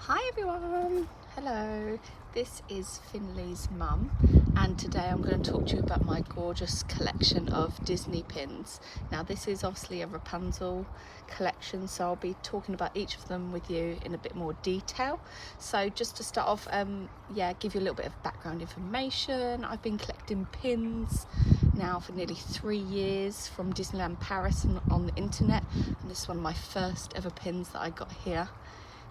Hi everyone, hello, this is Finley's mum and today I'm going to talk to you about my gorgeous collection of Disney pins. Now this is obviously a Rapunzel collection, so I'll be talking about each of them with you in a bit more detail. So just to start off, give you a little bit of background information. I've been collecting pins now for nearly 3 years from Disneyland Paris and on the internet, and this is one of my first ever pins that I got here.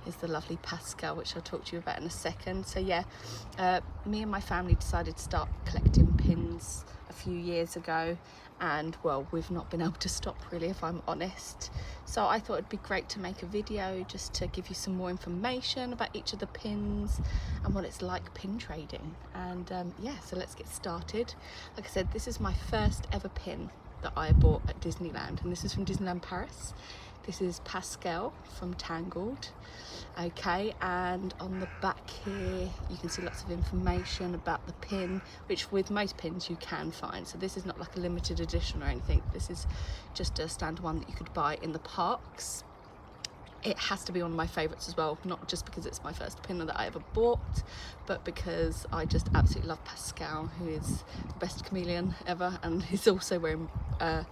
Is the lovely Pascal, which I'll talk to you about in a second. So yeah, me and my family decided to start collecting pins a few years ago, and well, we've not been able to stop really, if I'm honest. So I thought it'd be great to make a video just to give you some more information about each of the pins and what it's like pin trading. And so let's get started. Like I said, this is my first ever pin that I bought at Disneyland, and this is from Disneyland Paris. This is Pascal from Tangled. Okay, and on the back here you can see lots of information about the pin, which with most pins you can find. So this is not like a limited edition or anything. This is just a standard one that you could buy in the parks. It has to be one of my favourites as well, not just because it's my first pin that I ever bought, but because I just absolutely love Pascal, who is the best chameleon ever, and he's also wearing a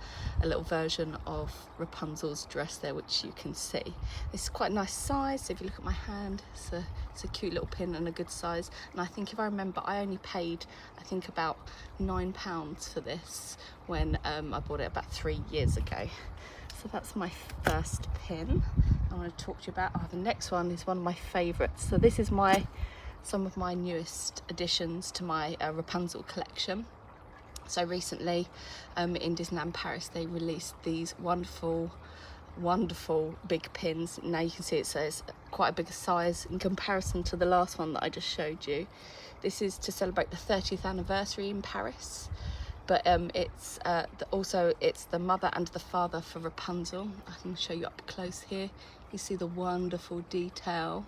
little version of Rapunzel's dress there, which you can see. It's quite a nice size, so if you look at my hand, it's a cute little pin and a good size. And I think if I remember, I only paid, I think about £9 for this when I bought it about 3 years ago. So that's my first pin I want to talk to you about. The next one is one of my favourites. So this is some of my newest additions to my Rapunzel collection. So recently in Disneyland Paris they released these wonderful big pins. Now you can see it says quite a bigger size in comparison to the last one that I just showed you. This is to celebrate the 30th anniversary in Paris. But it's the mother and the father for Rapunzel. I can show you up close here. You see the wonderful detail,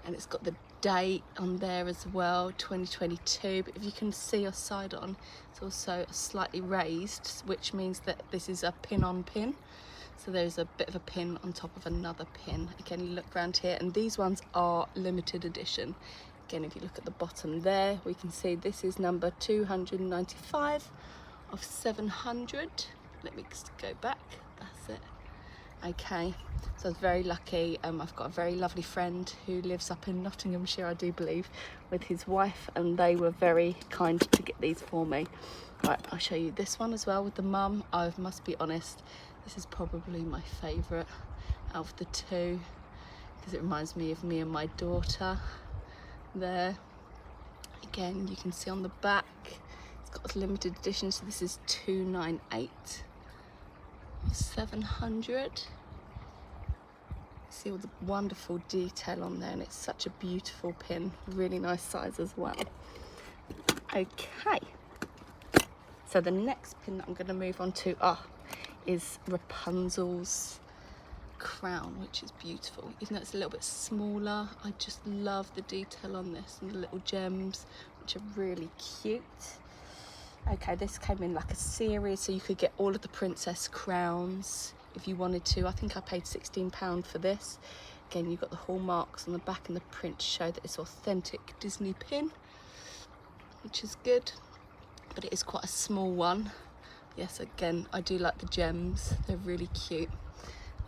and it's got the date on there as well, 2022. But if you can see your side on, it's also slightly raised, which means that this is a pin on pin. So there's a bit of a pin on top of another pin. Again, you look around here, and these ones are limited edition. Again, if you look at the bottom there, we can see this is number 295 of 700. Let me just go back, that's it. Okay, so I was very lucky. I've got a very lovely friend who lives up in Nottinghamshire, I do believe, with his wife, and they were very kind to get these for me. Right, I'll show you this one as well with the mum. I must be honest, this is probably my favourite out of the two, because it reminds me of me and my daughter. There again, you can see on the back it's got a limited edition, so this is 298 of 700. See all the wonderful detail on there, and it's such a beautiful pin, really nice size as well. Okay, so the next pin that I'm going to move on to is Rapunzel's crown, which is beautiful. Even though it's a little bit smaller, I just love the detail on this and the little gems, which are really cute. Okay, this came in like a series, so you could get all of the princess crowns if you wanted to. I think I paid £16 for this. Again, you've got the hallmarks on the back, and the prints show that it's authentic Disney pin, which is good, but it is quite a small one. Yes, again, I do like the gems, they're really cute.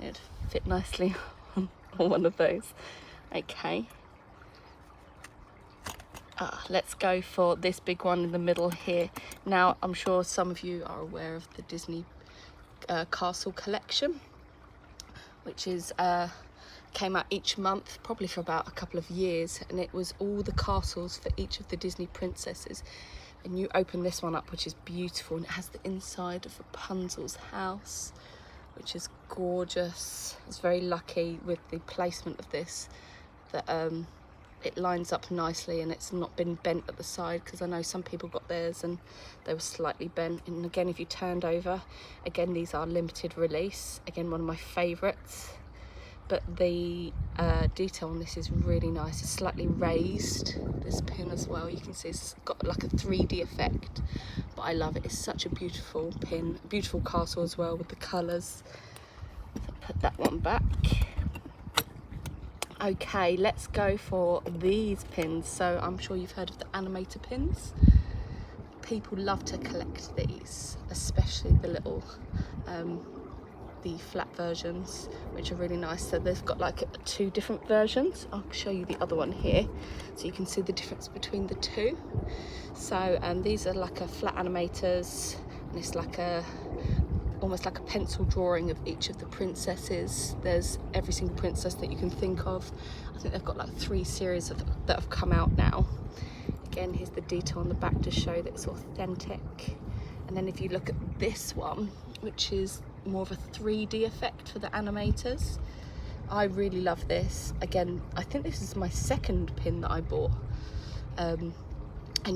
It'd fit nicely on one of those. Okay, let's go for this big one in the middle here. Now, I'm sure some of you are aware of the Disney Castle collection, which is came out each month, probably for about a couple of years, and it was all the castles for each of the Disney princesses. And you open this one up, which is beautiful, and it has the inside of Rapunzel's house, which is gorgeous. I was very lucky with the placement of this, that it lines up nicely and it's not been bent at the side, because I know some people got theirs and they were slightly bent. And again, if you turned over, again, these are limited release, again, one of my favorites. But the detail on this is really nice. It's slightly raised, this pin as well. You can see it's got like a 3D effect, but I love it. It's such a beautiful pin, beautiful castle as well with the colours. So put that one back. Okay, let's go for these pins. So I'm sure you've heard of the animator pins. People love to collect these, especially the little the flat versions, which are really nice. So they've got like 2 different versions. I'll show you the other one here so you can see the difference between the 2. So these are like a flat animators, and it's like almost like a pencil drawing of each of the princesses. There's every single princess that you can think of. I think they've got like 3 series that have come out now. Again, here's the detail on the back to show that it's authentic. And then if you look at this one, which is more of a 3D effect for the animators, I really love this. Again, I think this is my 2nd pin that I bought. And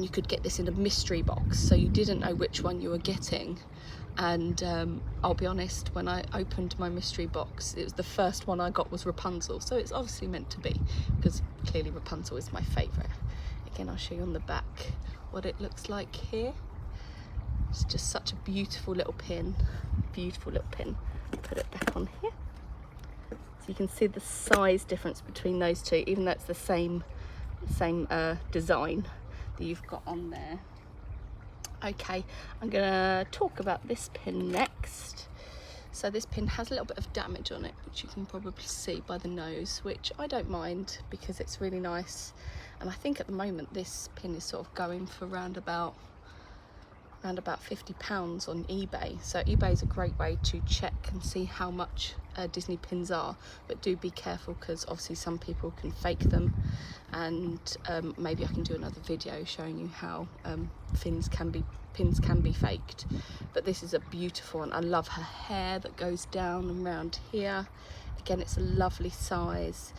you could get this in a mystery box, so you didn't know which one you were getting. And I'll be honest, when I opened my mystery box, it was the first one I got was Rapunzel, so it's obviously meant to be, because clearly Rapunzel is my favourite. Again, I'll show you on the back what it looks like here. It's just such a beautiful little pin, beautiful little pin. Put it back on here. So you can see the size difference between those 2, even though it's the same design that you've got on there. Okay, I'm gonna talk about this pin next. So this pin has a little bit of damage on it, which you can probably see by the nose, which I don't mind because it's really nice. And I think at the moment this pin is sort of going for around about £50 on eBay. So eBay is a great way to check and see how much Disney pins are, but do be careful because obviously some people can fake them, and maybe I can do another video showing you how pins can be faked. But this is a beautiful one. I love her hair that goes down around here. Again, it's a lovely size.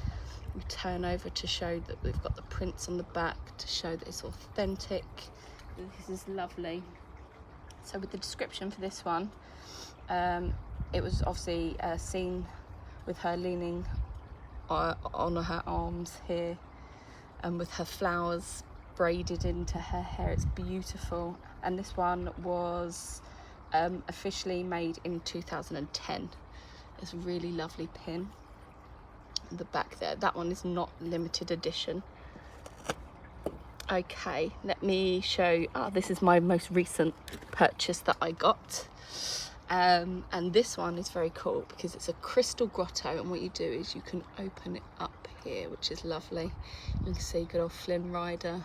We turn over to show that we've got the prints on the back to show that it's authentic. This is lovely. So with the description for this one, it was obviously seen with her leaning on her arms here, and with her flowers braided into her hair. It's beautiful. And this one was officially made in 2010. It's a really lovely pin. The back there, that one is not limited edition. Okay, let me show you. This is my most recent purchase that I got. And this one is very cool because it's a crystal grotto, and what you do is you can open it up here, which is lovely. You can see good old Flynn Rider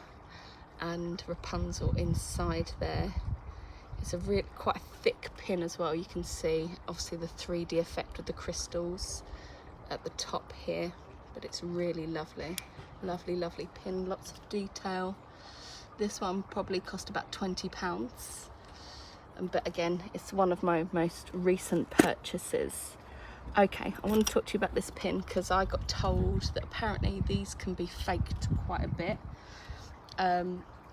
and Rapunzel inside there. It's a quite a thick pin as well. You can see obviously the 3D effect with the crystals at the top here, but it's really lovely. Lovely pin, lots of detail. This one probably cost about £20, but again, it's one of my most recent purchases. Okay, I want to talk to you about this pin because I got told that apparently these can be faked quite a bit.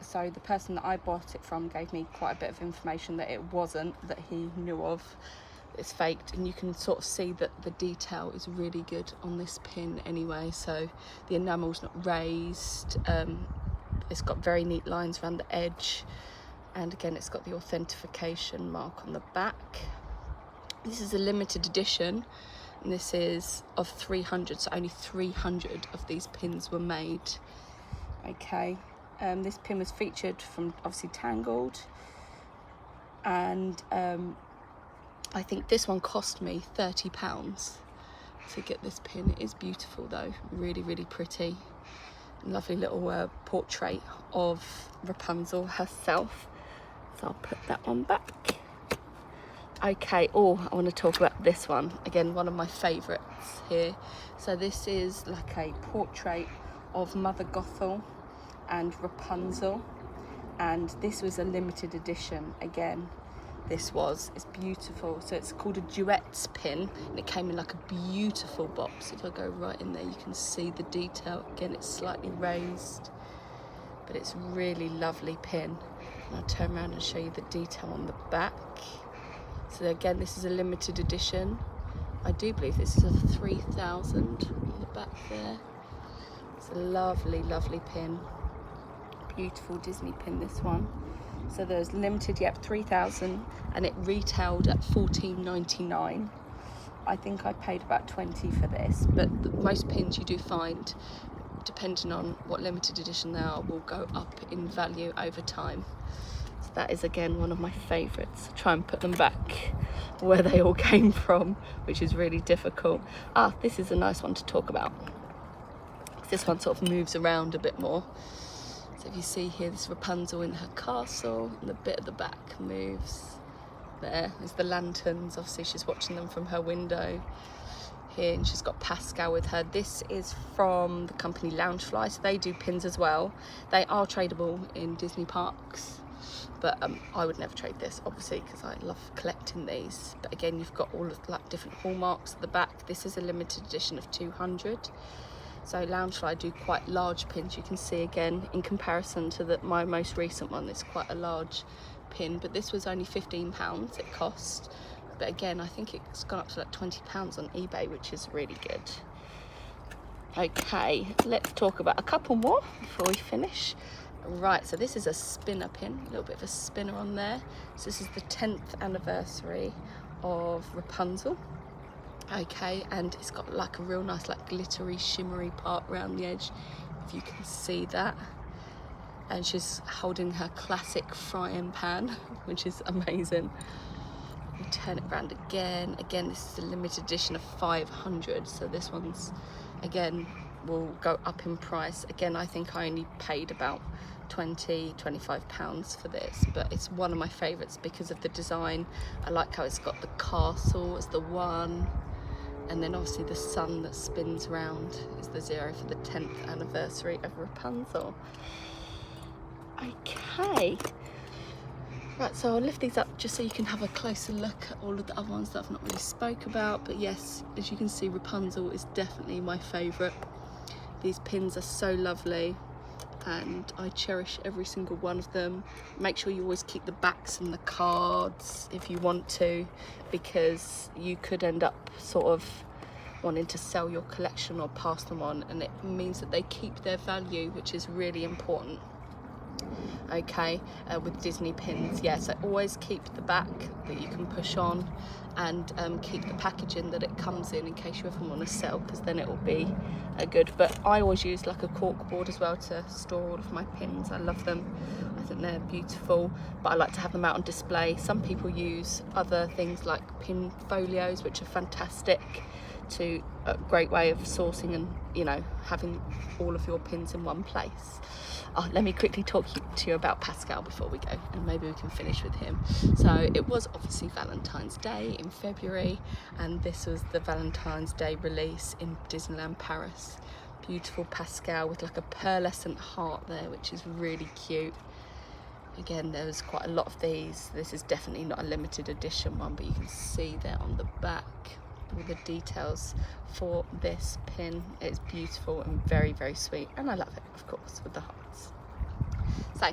So the person that I bought it from gave me quite a bit of information that it wasn't, that he knew of. It's faked, and you can sort of see that the detail is really good on this pin anyway. So the enamel's not raised, it's got very neat lines around the edge, and again it's got the authentication mark on the back. This is a limited edition, and this is of 300, so only 300 of these pins were made. Okay, this pin was featured from obviously Tangled, and I think this one cost me £30 to get this pin. It is beautiful though, really pretty. Lovely little portrait of Rapunzel herself. So I'll put that one back. Okay, I want to talk about this one. Again, one of my favourites here. So this is like a portrait of Mother Gothel and Rapunzel. And this was a limited edition again. It's beautiful. So it's called a Duets Pin, and it came in like a beautiful box. If I go right in there, you can see the detail. Again, it's slightly raised, but it's really lovely pin. And I'll turn around and show you the detail on the back. So again, this is a limited edition. I do believe this is a 3000 on the back there. It's a lovely pin. Beautiful Disney pin, this one. So there's limited, 3000, and it retailed at $14.99. I think I paid about 20 for this, but most pins you do find, depending on what limited edition they are, will go up in value over time. So that is again one of my favourites. Try and put them back where they all came from, which is really difficult. This is a nice one to talk about. This one sort of moves around a bit more. So if you see here, this Rapunzel in her castle, and the bit at the back moves. There's the lanterns, obviously she's watching them from her window here, and she's got Pascal with her. This is from the company Loungefly, so they do pins as well. They are tradable in Disney parks, but I would never trade this, obviously, because I love collecting these. But again, you've got all of like different hallmarks at the back. This is a limited edition of 200. So Loungefly do quite large pins. You can see again, in comparison to my most recent one, it's quite a large pin, but this was only £15 it cost. But again, I think it's gone up to like £20 on eBay, which is really good. Okay, let's talk about a couple more before we finish. Right, so this is a spinner pin, a little bit of a spinner on there. So this is the 10th anniversary of Rapunzel. Okay, and it's got like a real nice like glittery shimmery part around the edge, if you can see that. And she's holding her classic frying pan, which is amazing. You turn it around again. Again, this is a limited edition of 500, so this one's again will go up in price. Again, I think I only paid about £25 for this, but it's one of my favourites because of the design. I like how it's got the castle as the 1, and then obviously the sun that spins round is the 0 for the 10th anniversary of Rapunzel. Okay, right, so I'll lift these up just so you can have a closer look at all of the other ones that I've not really spoke about. But yes, as you can see, Rapunzel is definitely my favourite. These pins are so lovely and I cherish every single one of them. Make sure you always keep the backs and the cards if you want to, because you could end up sort of wanting to sell your collection or pass them on, and it means that they keep their value, which is really important. Okay, with Disney pins, yeah, so always keep the back that you can push on, and keep the packaging that it comes in case you ever want to sell, because then it will be good. But I always use like a cork board as well to store all of my pins. I love them, I think they're beautiful, but I like to have them out on display. Some people use other things like pin folios, which are fantastic, to a great way of sourcing and, you know, having all of your pins in one place. Let me quickly talk to you about Pascal before we go, and maybe we can finish with him. So it was obviously Valentine's Day in February, and this was the Valentine's Day release in Disneyland Paris. Beautiful Pascal with like a pearlescent heart there, which is really cute. Again, there was quite a lot of these. This is definitely not a limited edition one, but you can see there on the back all the details for this pin. It's beautiful and very, very sweet, and I love it, of course, with the hearts. So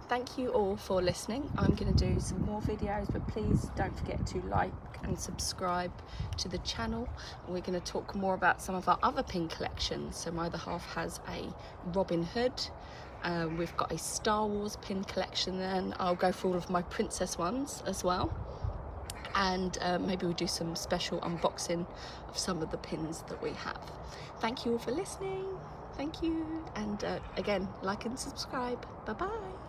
thank you all for listening. I'm going to do some more videos, but please don't forget to like and subscribe to the channel. We're going to talk more about some of our other pin collections. So my other half has a Robin Hood, we've got a Star Wars pin collection, then I'll go for all of my princess ones as well. And maybe we'll do some special unboxing of some of the pins that we have. Thank you all for listening. Thank you. And again, like and subscribe. Bye bye.